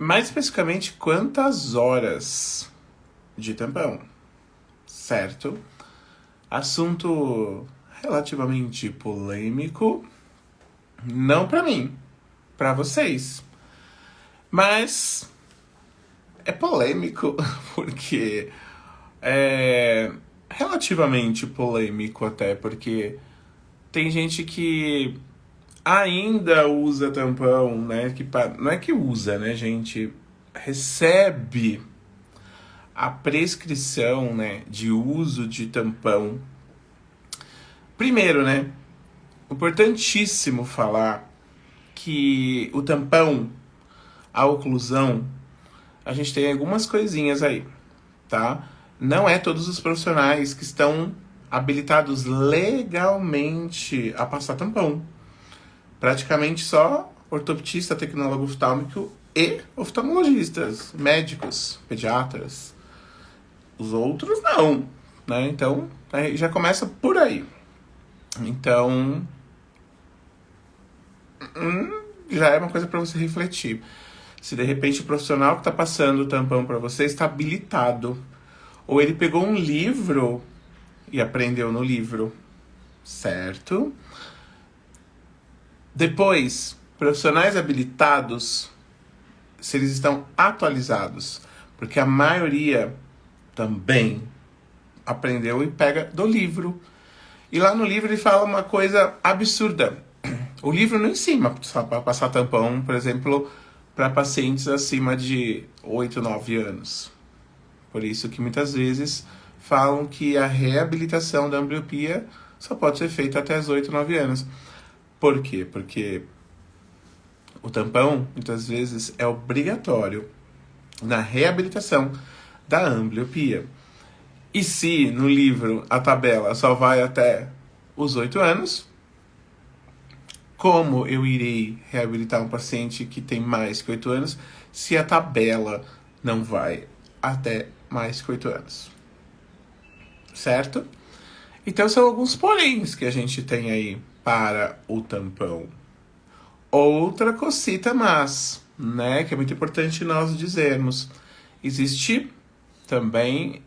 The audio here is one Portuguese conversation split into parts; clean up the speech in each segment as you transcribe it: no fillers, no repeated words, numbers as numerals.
Mais especificamente, quantas horas de tampão, certo? Assunto relativamente polêmico, não pra mim, pra vocês. Mas é polêmico porque é relativamente polêmico até, porque tem gente que ainda usa tampão, né? Não é que usa, né, gente? Recebe a prescrição, né, de uso de tampão. Primeiro, né? Importantíssimo falar que o tampão, a oclusão, a gente tem algumas coisinhas aí, tá? Não é todos os profissionais que estão habilitados legalmente a passar tampão. Praticamente só ortoptista, tecnólogo oftálmico e oftalmologistas, médicos, pediatras. Os outros não, né? Então, já começa por aí. Então, já é uma coisa para você refletir. Se de repente o profissional que está passando o tampão para você está habilitado, ou ele pegou um livro e aprendeu no livro, certo? Depois, profissionais habilitados, se eles estão atualizados, porque a maioria também aprendeu e pega do livro. E lá no livro ele fala uma coisa absurda. O livro não ensina para passar tampão, por exemplo, para pacientes acima de 8, 9 anos. Por isso que muitas vezes falam que a reabilitação da ambliopia só pode ser feita até os 8, 9 anos. Por quê? Porque o tampão, muitas vezes, é obrigatório na reabilitação da ambliopia. E se no livro a tabela só vai até os 8 anos, como eu irei reabilitar um paciente que tem mais que 8 anos se a tabela não vai até mais que 8 anos? Certo? Então são alguns poréns que a gente tem aí para o tampão. Outra cosita mais, né, que é muito importante nós dizermos. Existe também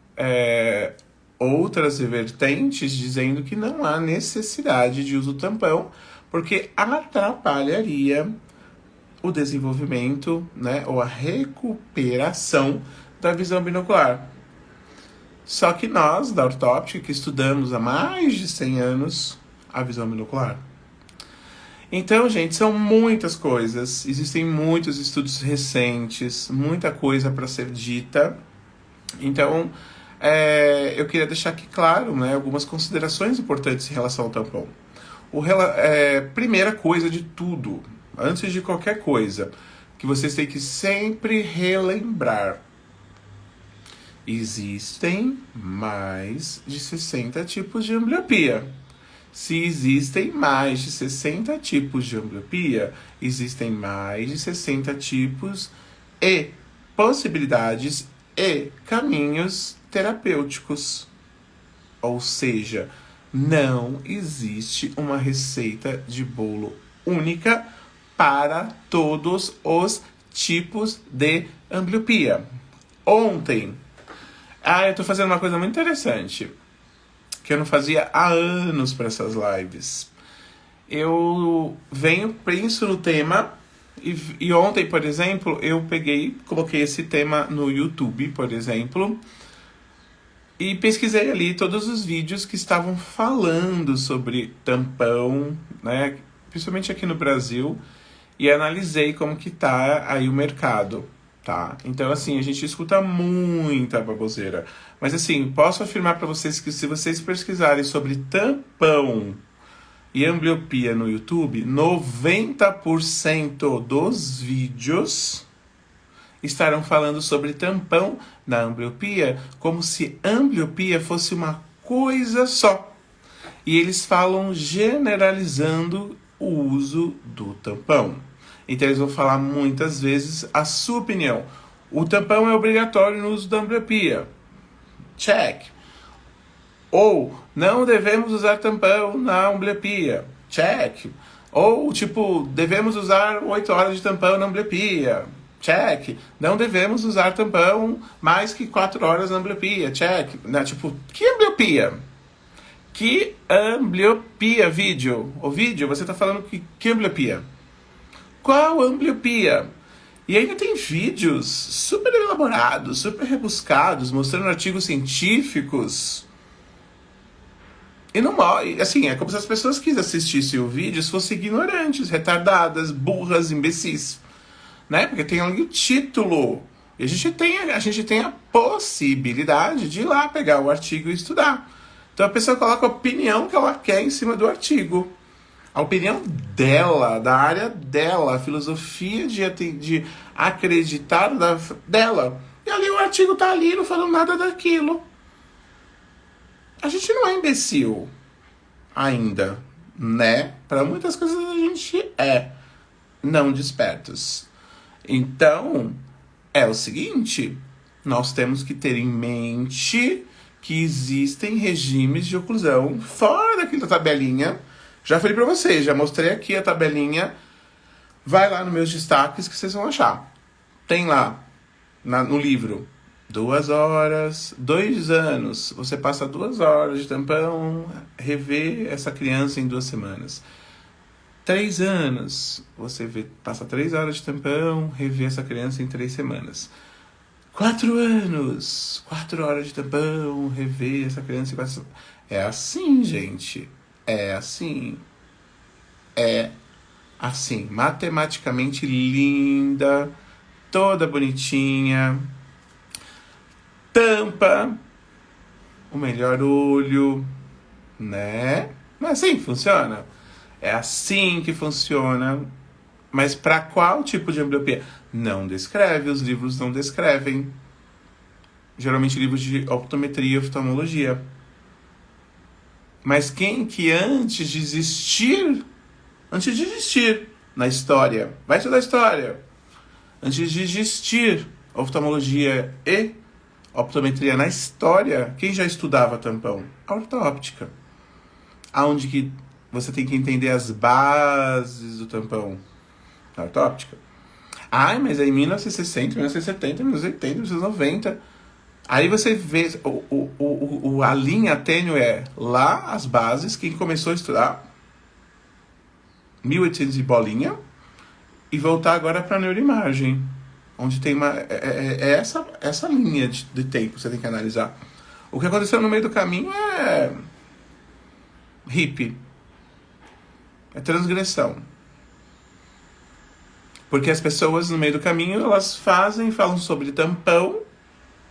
outras vertentes dizendo que não há necessidade de uso do tampão, porque atrapalharia o desenvolvimento, né, ou a recuperação da visão binocular. Só que nós, da ortóptica, que estudamos há mais de 100 anos a visão binocular. Então, gente, são muitas coisas, existem muitos estudos recentes, muita coisa para ser dita. Então, eu queria deixar aqui claro, né, algumas considerações importantes em relação ao tampão. Primeira coisa de tudo, antes de qualquer coisa, que vocês têm que sempre relembrar. Existem mais de 60 tipos de ambliopia. Se existem mais de 60 tipos de ambliopia, existem mais de 60 tipos e possibilidades e caminhos terapêuticos. Ou seja, não existe uma receita de bolo única para todos os tipos de ambliopia. Ontem, eu tô fazendo uma coisa muito interessante, que eu não fazia há anos para essas lives. Eu penso no tema, e ontem, por exemplo, eu coloquei esse tema no YouTube, por exemplo, e pesquisei ali todos os vídeos que estavam falando sobre tampão, né, principalmente aqui no Brasil, e analisei como que tá aí o mercado, tá? Então, assim, a gente escuta muita baboseira. Mas, assim, posso afirmar para vocês que se vocês pesquisarem sobre tampão e ambliopia no YouTube, 90% dos vídeos estarão falando sobre tampão na ambliopia como se ambliopia fosse uma coisa só. E eles falam generalizando o uso do tampão. Então eles vão falar muitas vezes a sua opinião. O tampão é obrigatório no uso da ambliopia. Check. Ou não devemos usar tampão na ambliopia. Check. Ou, devemos usar 8 horas de tampão na ambliopia. Check. Não devemos usar tampão mais que 4 horas na ambliopia. Check. Né? Tipo, que ambliopia? Que ambliopia, vídeo? O vídeo, você tá falando que ambliopia? Qual ambliopia? E ainda tem vídeos super elaborados, super rebuscados, mostrando artigos científicos. E não, assim, é como se as pessoas que assistissem o vídeo fossem ignorantes, retardadas, burras, imbecis. Né? Porque tem ali o título. E a gente tem a possibilidade de ir lá pegar o artigo e estudar. Então a pessoa coloca a opinião que ela quer em cima do artigo. A opinião dela, da área dela, a filosofia de acreditar dela. E ali o artigo tá ali, não falando nada daquilo. A gente não é imbecil ainda, né? Para muitas coisas a gente é não despertos. Então, é o seguinte, nós temos que ter em mente que existem regimes de oclusão fora daquela tabelinha. Já falei pra vocês, já mostrei aqui a tabelinha. Vai lá nos meus destaques que vocês vão achar. Tem lá, no livro, 2 horas, 2 anos. Você passa 2 horas de tampão, revê essa criança em 2 semanas. 3 anos, você passa 3 horas de tampão, revê essa criança em 3 semanas. 4 anos, 4 horas de tampão, revê essa criança em 4 semanas. É assim, gente. É assim. É assim. Matematicamente linda, toda bonitinha. Tampa o melhor olho, né? Não é assim que funciona? É assim que funciona. Mas para qual tipo de ambliopia? Não descreve, os livros não descrevem. Geralmente livros de optometria e oftalmologia. Mas quem que antes de existir na história, vai estudar história, antes de existir oftalmologia e optometria na história, quem já estudava tampão? A ortóptica. Aonde que você tem que entender as bases do tampão? A ortóptica. Ai, mas é em 1960, 1970, 1980, 1990. Aí você vê a linha tênue é lá as bases, quem começou a estudar 1800 e bolinha, e voltar agora para a neuroimagem, onde tem essa linha de tempo que você tem que analisar. O que aconteceu no meio do caminho é hippie, é transgressão. Porque as pessoas no meio do caminho, elas falam sobre tampão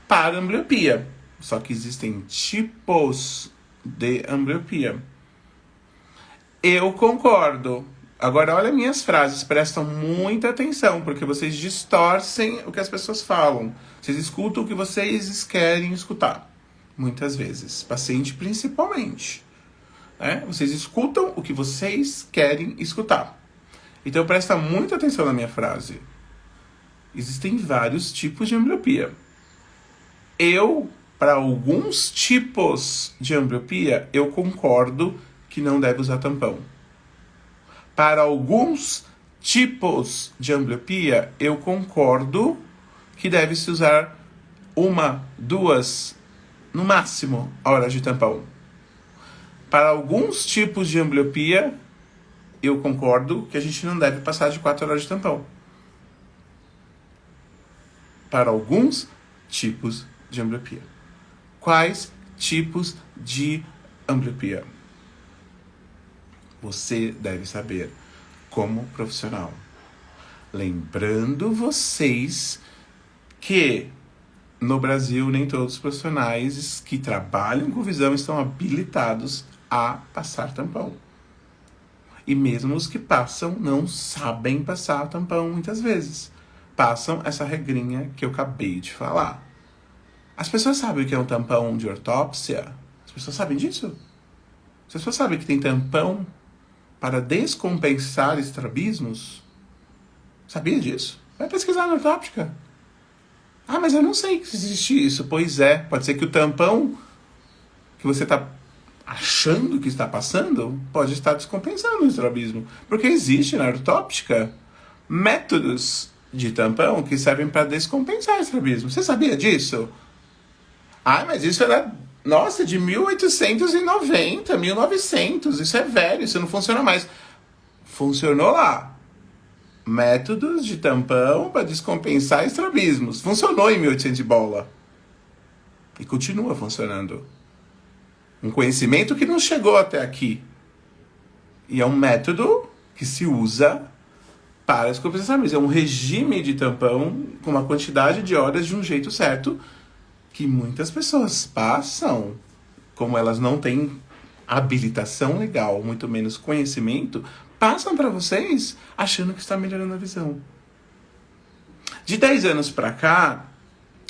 para ambliopia. Só que existem tipos de ambliopia. Eu concordo. Agora, olha minhas frases, prestam muita atenção, porque vocês distorcem o que as pessoas falam. Vocês escutam o que vocês querem escutar. Muitas vezes. Paciente principalmente. Né? Vocês escutam o que vocês querem escutar. Então, presta muita atenção na minha frase. Existem vários tipos de ambliopia. Para alguns tipos de ambliopia, eu concordo que não deve usar tampão. Para alguns tipos de ambliopia, eu concordo que deve-se usar 1, 2, no máximo, horas de tampão. Para alguns tipos de ambliopia, eu concordo que a gente não deve passar de 4 horas de tampão. Para alguns tipos de ambliopia. Quais tipos de ambliopia? Você deve saber como profissional. Lembrando vocês que no Brasil nem todos os profissionais que trabalham com visão estão habilitados a passar tampão. E mesmo os que passam não sabem passar tampão muitas vezes. Passam essa regrinha que eu acabei de falar. As pessoas sabem o que é um tampão de ortópsia? As pessoas sabem disso? As pessoas sabem que tem tampão para descompensar estrabismos? Sabia disso? Vai pesquisar na ortóptica. Ah, mas eu não sei que existe isso. Pois é, pode ser que o tampão que você está achando que está passando pode estar descompensando o estrabismo. Porque existe na ortóptica métodos de tampão que servem para descompensar estrabismo. Você sabia disso? Ah, mas isso era, nossa, de 1890, 1900. Isso é velho, isso não funciona mais. Funcionou lá. Métodos de tampão para descompensar estrabismos. Funcionou em 1800 de bola. E continua funcionando. Um conhecimento que não chegou até aqui. E é um método que se usa para descompensar estrabismos. É um regime de tampão com uma quantidade de horas de um jeito certo que muitas pessoas passam. Como elas não têm habilitação legal, muito menos conhecimento, passam para vocês achando que está melhorando a visão. De 10 anos para cá,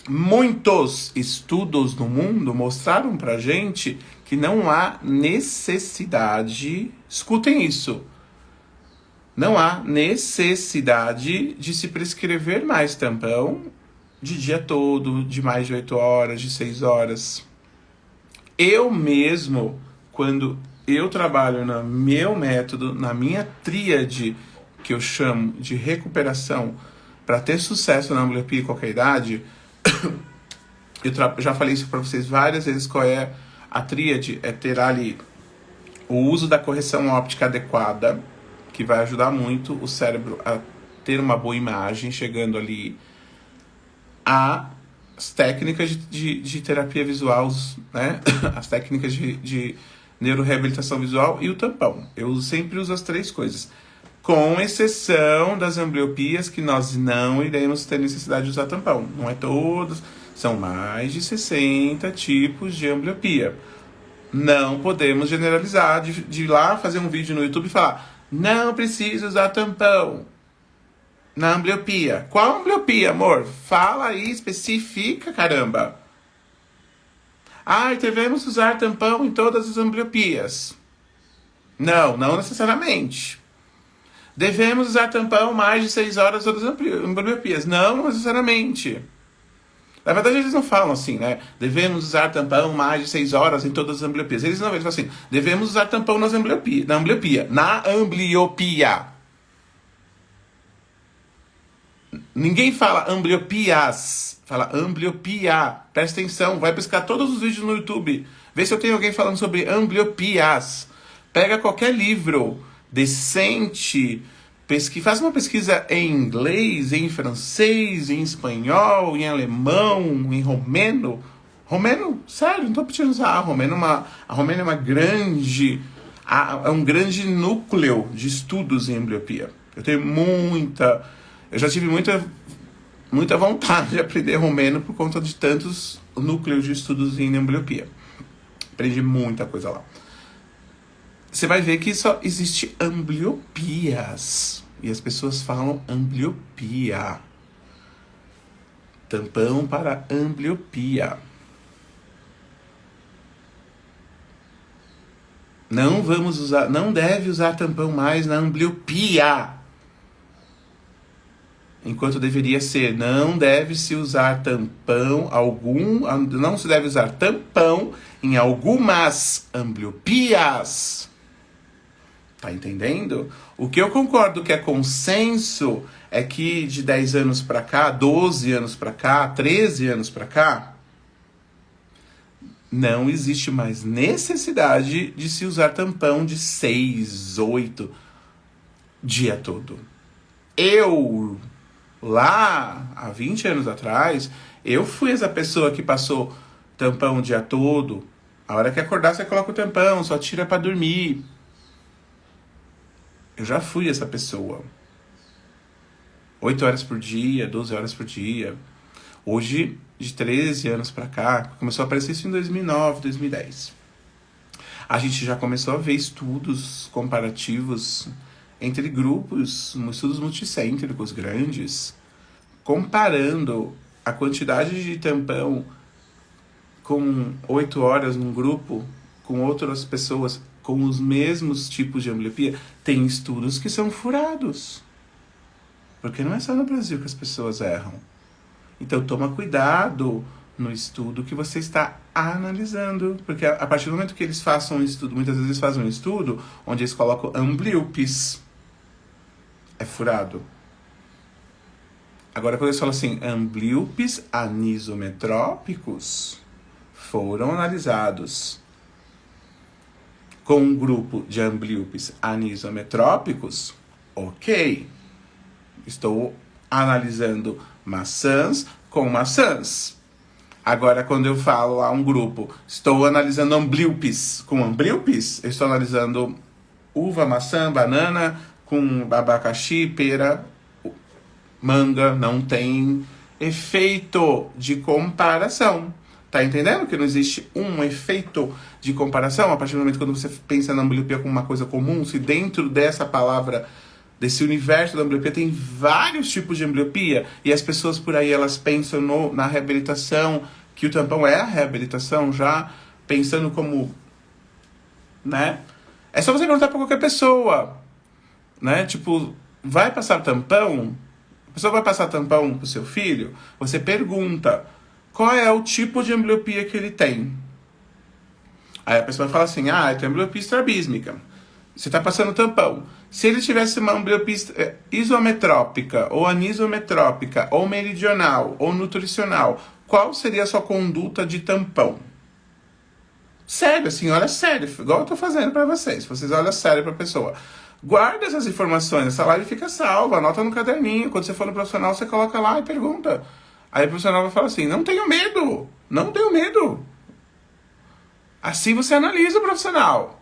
muitos estudos no mundo mostraram pra gente que não há necessidade, escutem isso, não há necessidade de se prescrever mais tampão de dia todo, de mais de 8 horas, de 6 horas. Eu mesmo, quando eu trabalho no meu método, na minha tríade, que eu chamo de recuperação, para ter sucesso na ambliopia em qualquer idade, já falei isso para vocês várias vezes, qual é a tríade, é ter ali o uso da correção óptica adequada, que vai ajudar muito o cérebro a ter uma boa imagem, chegando ali as técnicas de terapia visual, né? As técnicas de neuroreabilitação visual e o tampão. Eu sempre uso as 3 coisas. Com exceção das ambliopias que nós não iremos ter necessidade de usar tampão. Não é todos, são mais de 60 tipos de ambliopia. Não podemos generalizar, de ir lá fazer um vídeo no YouTube e falar: não precisa usar tampão na ambliopia. Qual ambliopia, amor? Fala aí, especifica, caramba. Devemos usar tampão em todas as ambliopias. Não necessariamente. Devemos usar tampão mais de 6 horas todas as ambliopias. Não necessariamente. Na verdade, eles não falam assim, né? Devemos usar tampão mais de 6 horas em todas as ambliopias. Eles falam assim: devemos usar tampão na ambliopia. Na ambliopia. Ninguém fala ambliopias. Fala ambliopia. Presta atenção. Vai pescar todos os vídeos no YouTube. Vê se eu tenho alguém falando sobre ambliopias. Pega qualquer livro decente, faz uma pesquisa em inglês, em francês, em espanhol, em alemão, em romeno. Romeno, sério, não estou pedindo usar romeno. A romeno é uma grande, é um grande núcleo de estudos em ambliopia. Eu já tive muita vontade de aprender romeno por conta de tantos núcleos de estudos em ambliopia. Aprendi muita coisa lá. Você vai ver que só existe ambliopias. E as pessoas falam ambliopia. Tampão para ambliopia. Não deve usar tampão mais na ambliopia. Enquanto deveria ser, não se usar tampão em algumas ambliopias. Tá entendendo? O que eu concordo que é consenso é que de 10 anos para cá, 12 anos para cá, 13 anos para cá, não existe mais necessidade de se usar tampão de 6, 8 dia todo. Eu, lá, há 20 anos atrás, eu fui essa pessoa que passou tampão o dia todo. A hora que acordar, você coloca o tampão, só tira para dormir. Eu já fui essa pessoa. 8 horas por dia, 12 horas por dia. Hoje, de 13 anos pra cá, começou a aparecer isso em 2009, 2010. A gente já começou a ver estudos comparativos entre grupos, estudos multicêntricos grandes, comparando a quantidade de tampão com 8 horas num grupo, com outras pessoas com os mesmos tipos de ambliopia. Tem estudos que são furados. Porque não é só no Brasil que as pessoas erram. Então toma cuidado no estudo que você está analisando. Porque a partir do momento que eles façam um estudo, muitas vezes eles fazem um estudo onde eles colocam ambliopes. É furado. Agora, quando eles falam assim, amblíopes anisometrópicos foram analisados com um grupo de amblíopes anisometrópicos, ok. Estou analisando maçãs com maçãs. Agora, quando eu falo a um grupo, estou analisando amblíopes com amblíopes, eu estou analisando uva, maçã, banana com abacaxi, pera, manga, não tem efeito de comparação. Tá entendendo que não existe um efeito de comparação? A partir do momento quando você pensa na ambliopia como uma coisa comum, se dentro dessa palavra, desse universo da ambliopia, tem vários tipos de ambliopia, e as pessoas por aí, elas pensam na reabilitação, que o tampão é a reabilitação, já pensando como, né? É só você perguntar pra qualquer pessoa, né? Tipo, vai passar tampão? A pessoa vai passar tampão pro seu filho? Você pergunta qual é o tipo de ambliopia que ele tem. Aí a pessoa fala assim, ele tem ambliopia estrabísmica. Você está passando tampão. Se ele tivesse uma ambliopia isometrópica, ou anisometrópica, ou meridional, ou nutricional, qual seria a sua conduta de tampão? Sério, assim, olha sério, igual eu tô fazendo para vocês. Vocês olham sério pra pessoa. Guarda essas informações, essa live fica salva, anota no caderninho. Quando você for no profissional, você coloca lá e pergunta. Aí o profissional vai falar assim, não tenho medo, não tenho medo. Assim você analisa o profissional.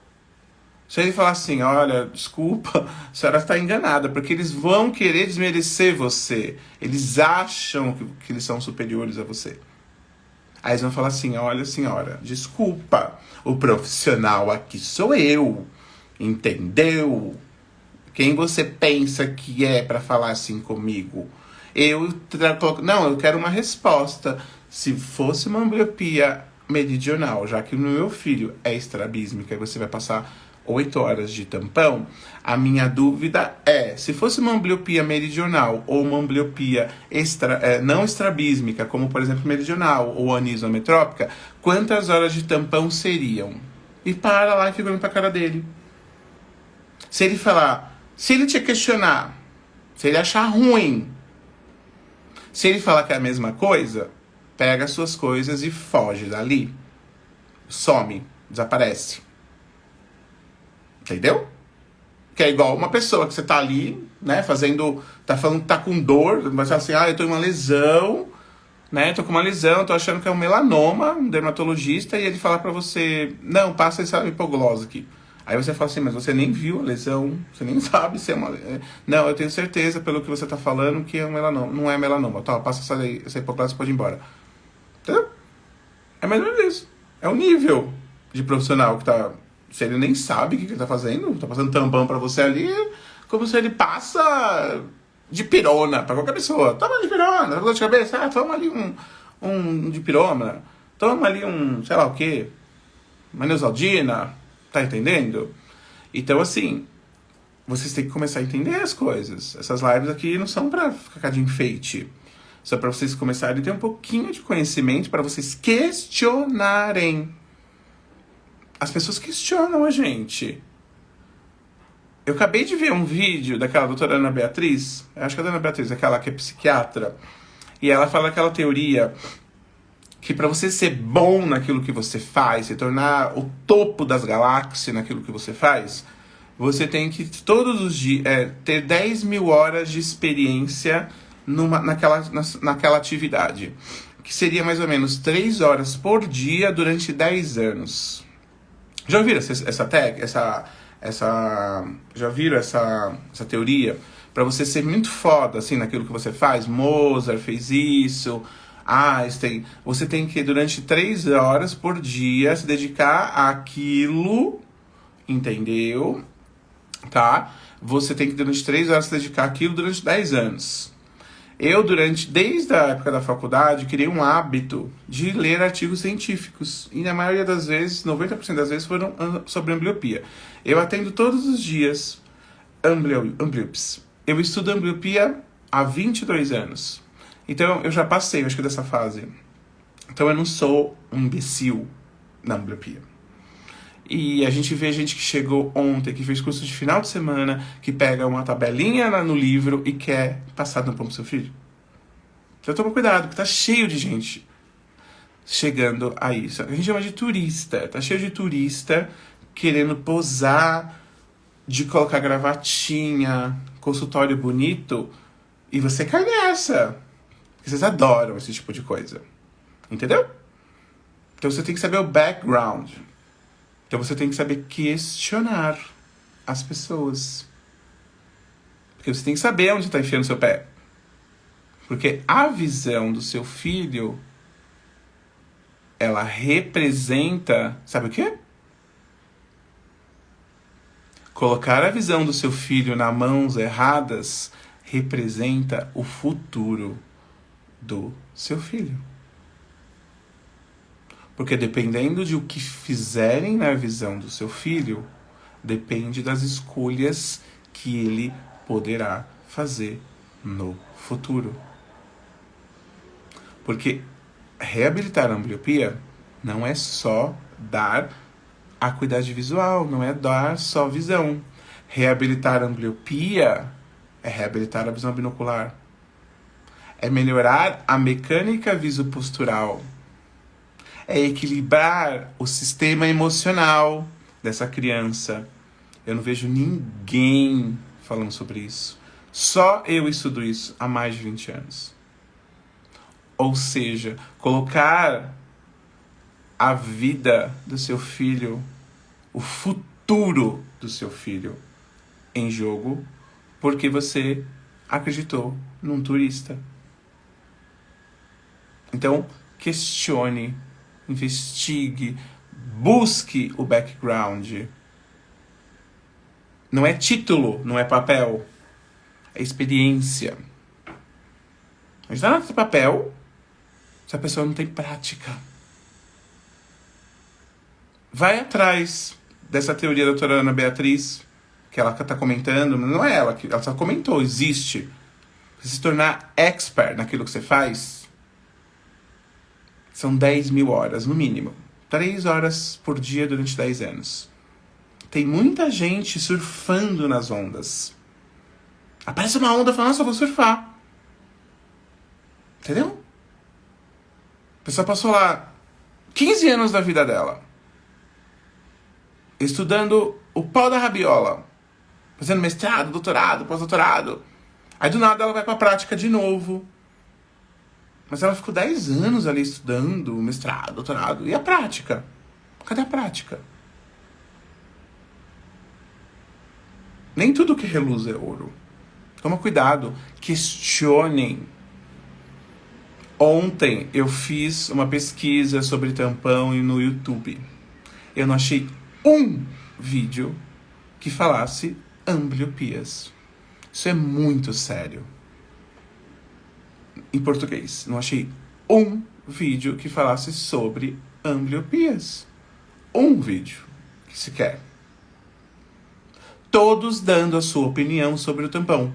Se ele falar assim, olha, desculpa, a senhora está enganada, porque eles vão querer desmerecer você. Eles acham que eles são superiores a você. Aí eles vão falar assim, olha senhora, desculpa, o profissional aqui sou eu, entendeu? Quem você pensa que é para falar assim comigo? Não, eu quero uma resposta. Se fosse uma ambliopia meridional, já que o meu filho é estrabísmica e você vai passar 8 horas de tampão, a minha dúvida é, se fosse uma ambliopia meridional ou uma ambliopia não estrabísmica, como por exemplo meridional ou anisometrópica, quantas horas de tampão seriam? E para lá e fica olhando pra cara dele. Se ele falar, se ele te questionar, se ele achar ruim, se ele falar que é a mesma coisa, pega as suas coisas e foge dali. Some, desaparece. Entendeu? Que é igual uma pessoa que você tá ali, né, tá falando que tá com dor, vai falar assim, eu tô em uma lesão, né, tô com uma lesão, tô achando que é um melanoma, um dermatologista, e ele falar pra você, não, passa essa hipoglose aqui. Aí você fala assim, mas você nem viu a lesão, você nem sabe se é uma... Não, eu tenho certeza, pelo que você tá falando, que é um melanoma. Não é melanoma. Tá, passa essa hipoglose e pode ir embora. Entendeu? É mais ou menos isso. É o nível de profissional que tá... Se ele nem sabe o que ele tá fazendo, tá passando tampão pra você ali, como se ele passa de pirona pra qualquer pessoa. Toma de pirona, tá com dor de cabeça? Toma ali um de pirona. Toma ali sei lá o quê. Uma Neosaldina. Tá entendendo? Então, assim, vocês têm que começar a entender as coisas. Essas lives aqui não são pra ficar de enfeite. Só pra vocês começarem a ter um pouquinho de conhecimento, pra vocês questionarem. As pessoas questionam a gente. Eu acabei de ver um vídeo daquela doutora Ana Beatriz, acho que é a Ana Beatriz, aquela que é psiquiatra, e ela fala aquela teoria que para você ser bom naquilo que você faz, se tornar o topo das galáxias naquilo que você faz, você tem que todos os dias ter 10 mil horas de experiência naquela atividade, que seria mais ou menos 3 horas por dia durante 10 anos. Já ouviram já viram essa teoria? Para você ser muito foda assim naquilo que você faz, Mozart fez isso, Einstein, você tem que durante 3 horas por dia se dedicar àquilo, entendeu? Tá? Você tem que durante 3 horas se dedicar àquilo durante 10 anos. Eu, desde a época da faculdade, criei um hábito de ler artigos científicos. E na maioria das vezes, 90% das vezes, foram sobre ambliopia. Eu atendo todos os dias ambliopes. Eu estudo ambliopia há 22 anos. Então, eu já passei, acho que dessa fase. Então, eu não sou um imbecil na ambliopia. E a gente vê gente que chegou ontem, que fez curso de final de semana, que pega uma tabelinha no livro e quer passar tampão pro seu filho. Então toma cuidado, porque tá cheio de gente chegando a isso. A gente chama de turista. Tá cheio de turista querendo posar, de colocar gravatinha, consultório bonito, e você cai nessa. Vocês adoram esse tipo de coisa. Entendeu? Então você tem que saber o background. Então você tem que saber questionar as pessoas. Porque você tem que saber onde está enfiando o seu pé. Porque a visão do seu filho, ela representa, sabe o quê? Colocar a visão do seu filho nas mãos erradas representa o futuro do seu filho. Porque dependendo de o que fizerem na visão do seu filho, depende das escolhas que ele poderá fazer no futuro. Porque reabilitar a ambliopia não é só dar acuidade visual, não é dar só visão. Reabilitar a ambliopia é reabilitar a visão binocular. É melhorar a mecânica visopostural. É equilibrar o sistema emocional dessa criança. Eu não vejo ninguém falando sobre isso. Só eu estudo isso há mais de 20 anos. Ou seja, colocar a vida do seu filho, o futuro do seu filho em jogo, porque você acreditou num turista. Então, questione, investigue, busque o background. Não é título, não é papel, é experiência. A gente dá nada de papel se a pessoa não tem prática. Vai atrás dessa teoria da doutora Ana Beatriz, que ela está comentando, não é ela, ela só comentou, existe. Você se tornar expert naquilo que você faz, são 10 mil horas, no mínimo. 3 horas por dia durante 10 anos. Tem muita gente surfando nas ondas. Aparece uma onda e fala, nossa, eu vou surfar. Entendeu? A pessoa passou lá 15 anos da vida dela estudando o pau da rabiola, fazendo mestrado, doutorado, pós-doutorado. Aí do nada ela vai pra prática de novo. Mas ela ficou 10 anos ali estudando mestrado, doutorado. E a prática? Cadê a prática? Nem tudo que reluz é ouro. Toma cuidado. Questionem. Ontem eu fiz uma pesquisa sobre tampão no YouTube. Eu não achei um vídeo que falasse ambliopias. Isso é muito sério. Em português, não achei um vídeo que falasse sobre ambliopias. Um vídeo que se quer. Todos dando a sua opinião sobre o tampão.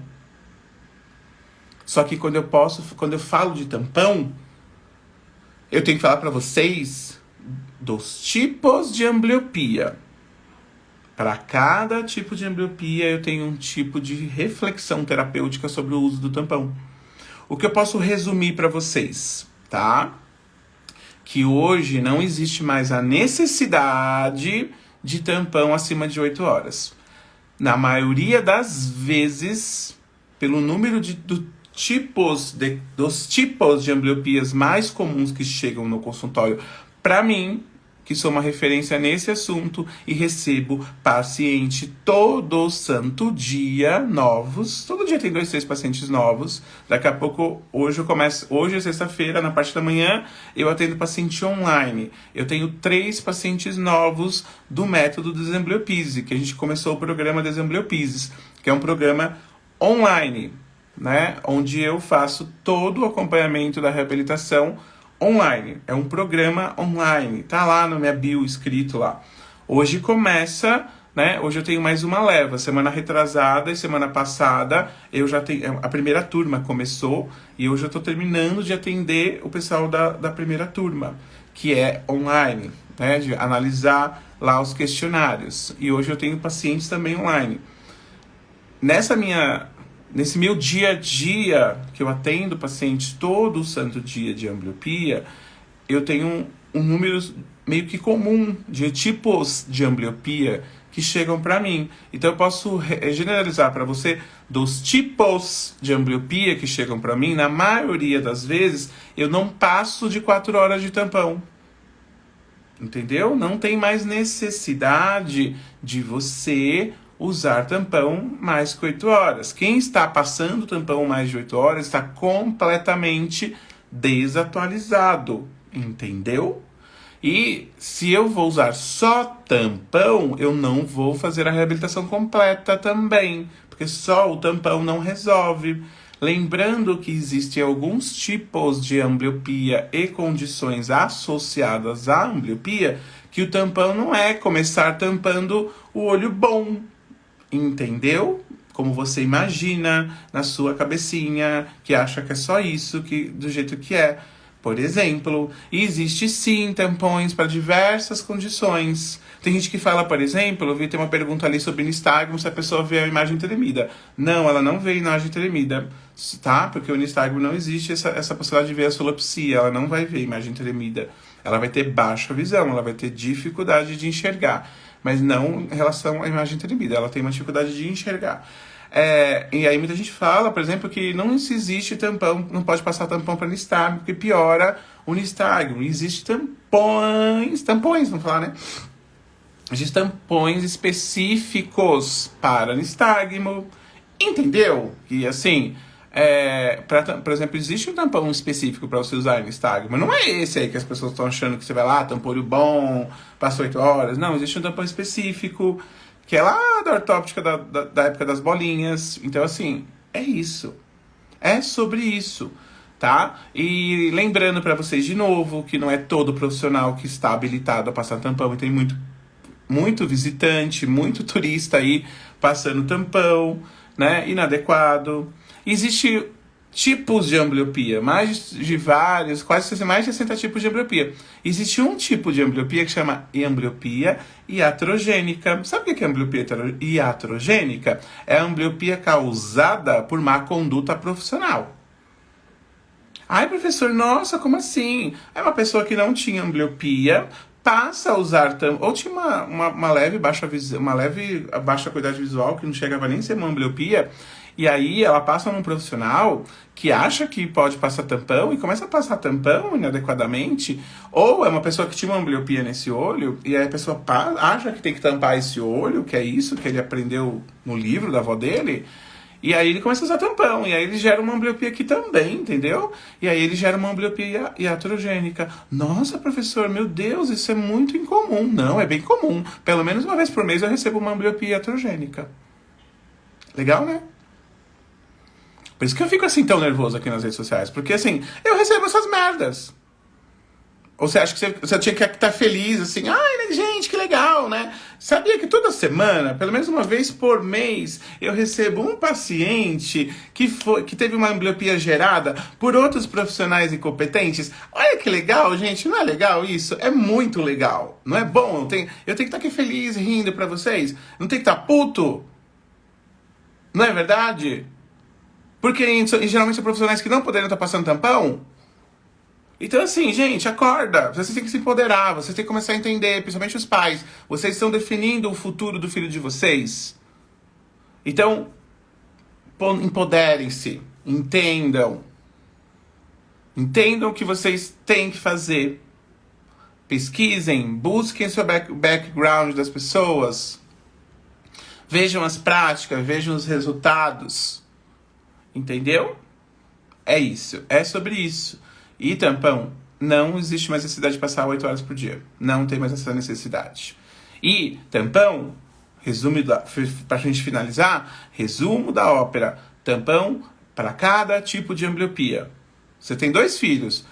Só que quando eu falo de tampão, eu tenho que falar para vocês dos tipos de ambliopia. Para cada tipo de ambliopia, eu tenho um tipo de reflexão terapêutica sobre o uso do tampão. O que eu posso resumir para vocês, tá? Que hoje não existe mais a necessidade de tampão acima de 8 horas. Na maioria das vezes, pelo número dos tipos de ambliopias mais comuns que chegam no consultório, para mim, que sou uma referência nesse assunto e recebo paciente todo santo dia novos. Todo dia tem 2, 3 pacientes novos. Daqui a pouco, hoje é sexta-feira, na parte da manhã, eu atendo paciente online. Eu tenho 3 pacientes novos do método Desambliopise, que a gente começou o programa Desambliopise, que é um programa online, né? Onde eu faço todo o acompanhamento da reabilitação online. É um programa online. Tá lá no minha bio escrito lá. Hoje começa, né? Hoje eu tenho mais uma leva. Semana retrasada e semana passada eu já tenho. A primeira turma começou e hoje eu tô terminando de atender o pessoal da primeira turma, que é online, né? De analisar lá os questionários. E hoje eu tenho pacientes também online. Nessa minha nesse meu dia a dia, que eu atendo pacientes todo o santo dia de ambliopia, eu tenho um número meio que comum de tipos de ambliopia que chegam para mim. Então eu posso generalizar para você dos tipos de ambliopia que chegam para mim. Na maioria das vezes, eu não passo de 4 horas de tampão. Entendeu? Não tem mais necessidade de você usar tampão mais que 8 horas. Quem está passando tampão mais de 8 horas está completamente desatualizado. Entendeu? E se eu vou usar só tampão, eu não vou fazer a reabilitação completa também, porque só o tampão não resolve. Lembrando que existem alguns tipos de ambliopia e condições associadas à ambliopia, que o tampão não é começar tampando o olho bom, entendeu? Como você imagina na sua cabecinha, que acha que é só isso, que do jeito que é. Por exemplo, existe sim tampões para diversas condições. Tem gente que fala, por exemplo, eu vi ter uma pergunta ali sobre nistagmo, se a pessoa vê a imagem tremida. Não, ela não vê a imagem tremida, tá? Porque o nistagmo não existe essa possibilidade de ver a solopsia, ela não vai ver a imagem tremida. Ela vai ter baixa visão, ela vai ter dificuldade de enxergar, mas não em relação à imagem tremida, ela tem uma dificuldade de enxergar. E aí muita gente fala, por exemplo, que não existe tampão, não pode passar tampão para nistagmo, porque piora o nistagmo. Existe tampões, vamos falar, né? Existem tampões específicos para nistagmo, entendeu? E assim, por exemplo, existe um tampão específico para você usar nistagmo, mas não é esse aí que as pessoas estão achando que você vai lá, tampão olho bom, passa 8 horas. Não, existe um tampão específico, que é lá da ortóptica da época das bolinhas. Então, assim, é isso. É sobre isso, tá? E lembrando para vocês de novo que não é todo profissional que está habilitado a passar tampão. E tem muito visitante, muito turista aí passando tampão, né? Inadequado. Existe tipos de ambliopia, mais de mais de 60 tipos de ambliopia. Existe um tipo de ambliopia que chama ambliopia iatrogênica. Sabe o que é ambliopia iatrogênica? É a ambliopia causada por má conduta profissional. Ai, professor, nossa, como assim? É uma pessoa que não tinha ambliopia, passa a usar ou tinha uma leve baixa acuidade visual, que não chegava nem a ser uma ambliopia, e aí ela passa num profissional que acha que pode passar tampão e começa a passar tampão inadequadamente, ou é uma pessoa que tinha uma ambliopia nesse olho, e aí a pessoa acha que tem que tampar esse olho, que é isso que ele aprendeu no livro da avó dele, e aí ele começa a usar tampão, e aí ele gera uma ambliopia aqui também, entendeu? E aí ele gera uma ambliopia iatrogênica. Nossa, professor, meu Deus, isso é muito incomum. Não, é bem comum. Pelo menos uma vez por mês eu recebo uma ambliopia iatrogênica. Legal, né? Por isso que eu fico assim tão nervoso aqui nas redes sociais. Porque assim, eu recebo essas merdas. Ou você acha que você tinha que estar feliz, assim, ai, gente, que legal, né? Sabia que toda semana, pelo menos uma vez por mês, eu recebo um paciente que teve uma ambliopia gerada por outros profissionais incompetentes? Olha que legal, gente, não é legal isso? É muito legal, não é bom? Eu tenho que estar aqui feliz, rindo pra vocês. Não tem que estar puto? Não é verdade? Porque geralmente são profissionais que não poderiam estar passando tampão. Então assim, gente, acorda. Vocês têm que se empoderar, vocês têm que começar a entender, principalmente os pais. Vocês estão definindo o futuro do filho de vocês. Então, empoderem-se, entendam. Entendam o que vocês têm que fazer. Pesquisem, busquem sobre o background das pessoas. Vejam as práticas, vejam os resultados. Entendeu? É isso, é sobre isso. E tampão, não existe mais necessidade de passar 8 horas por dia. Não tem mais essa necessidade. E tampão, para a gente finalizar, resumo da ópera. Tampão para cada tipo de ambliopia. Você tem 2 filhos,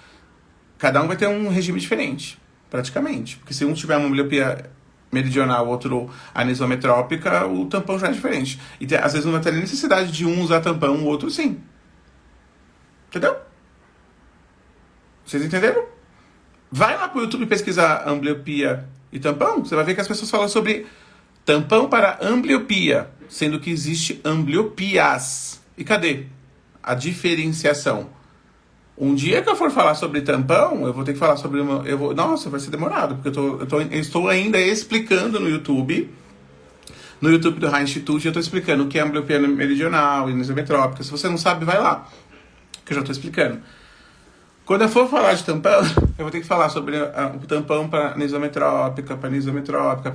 cada um vai ter um regime diferente, praticamente. Porque se um tiver uma ambliopia meridional, outro anisometrópica, o tampão já é diferente. E às vezes não vai ter nem necessidade de um usar tampão, o outro sim. Entendeu? Vocês entenderam? Vai lá pro YouTube pesquisar ambliopia e tampão. Você vai ver que as pessoas falam sobre tampão para ambliopia, sendo que existe ambliopias. E cadê a diferenciação? Um dia que eu for falar sobre tampão, eu vou ter que falar sobre uma. Nossa, vai ser demorado, porque eu estou ainda explicando no YouTube. No YouTube do High Institute, eu estou explicando o que é ambliopia meridional e isometrópica. Se você não sabe, vai lá, que eu já estou explicando. Quando eu for falar de tampão, eu vou ter que falar sobre o tampão para anisometrópica, para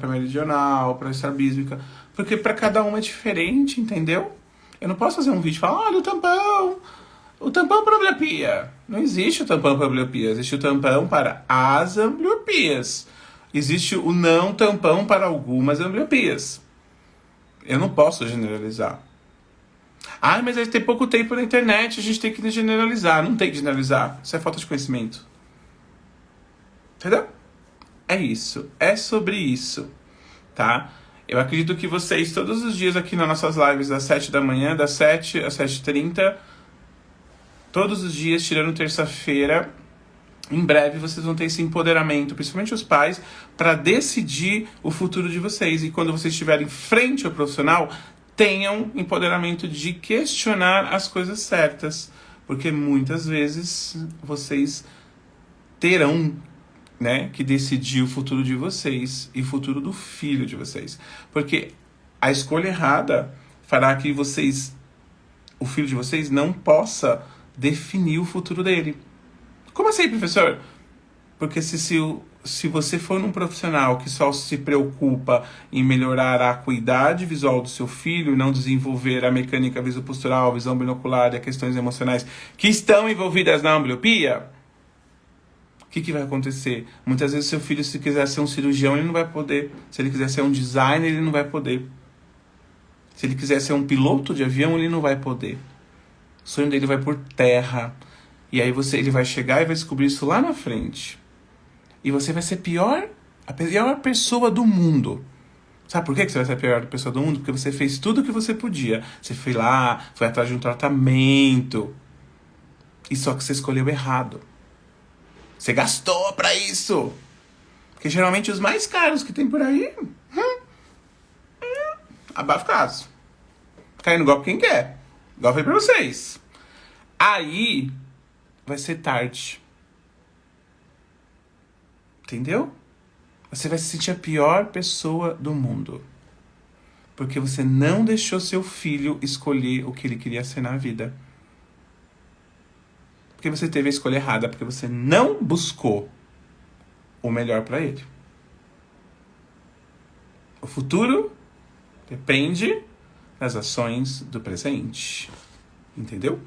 meridional, para estrabísmica, porque para cada uma é diferente, entendeu? Eu não posso fazer um vídeo e falar, olha o tampão para ambliopia. Não existe o tampão para ambliopia, existe o tampão para as ambliopias. Existe o não tampão para algumas ambliopias. Eu não posso generalizar. Ah, mas a gente tem pouco tempo na internet, a gente tem que generalizar. Não tem que generalizar. Isso é falta de conhecimento. Entendeu? É isso. É sobre isso. Tá? Eu acredito que vocês, todos os dias aqui nas nossas lives, das 7 da manhã, das 7 às 7h30, todos os dias, tirando terça-feira, em breve vocês vão ter esse empoderamento, principalmente os pais, para decidir o futuro de vocês. E quando vocês estiverem frente ao profissional, tenham empoderamento de questionar as coisas certas. Porque muitas vezes vocês terão, né, que decidir o futuro de vocês e o futuro do filho de vocês. Porque a escolha errada fará que o filho de vocês não possa definir o futuro dele. Como assim, professor? Porque se você for num profissional que só se preocupa em melhorar a acuidade visual do seu filho e não desenvolver a mecânica visopostural, visão binocular e as questões emocionais que estão envolvidas na ambliopia, o que vai acontecer? Muitas vezes seu filho, se quiser ser um cirurgião, ele não vai poder. Se ele quiser ser um designer, ele não vai poder. Se ele quiser ser um piloto de avião, ele não vai poder. O sonho dele vai por terra. E aí ele vai chegar e vai descobrir isso lá na frente. E você vai ser a pior pessoa do mundo. Sabe por que você vai ser a pior pessoa do mundo? Porque você fez tudo o que você podia. Você foi lá, foi atrás de um tratamento. E só que você escolheu errado. Você gastou pra isso. Porque geralmente os mais caros que tem por aí... abafa o caso. Cai no golpe quem quer. Igual foi pra vocês. Aí... vai ser tarde. Entendeu? Você vai se sentir a pior pessoa do mundo. Porque você não deixou seu filho escolher o que ele queria ser na vida. Porque você teve a escolha errada. Porque você não buscou o melhor para ele. O futuro depende das ações do presente. Entendeu?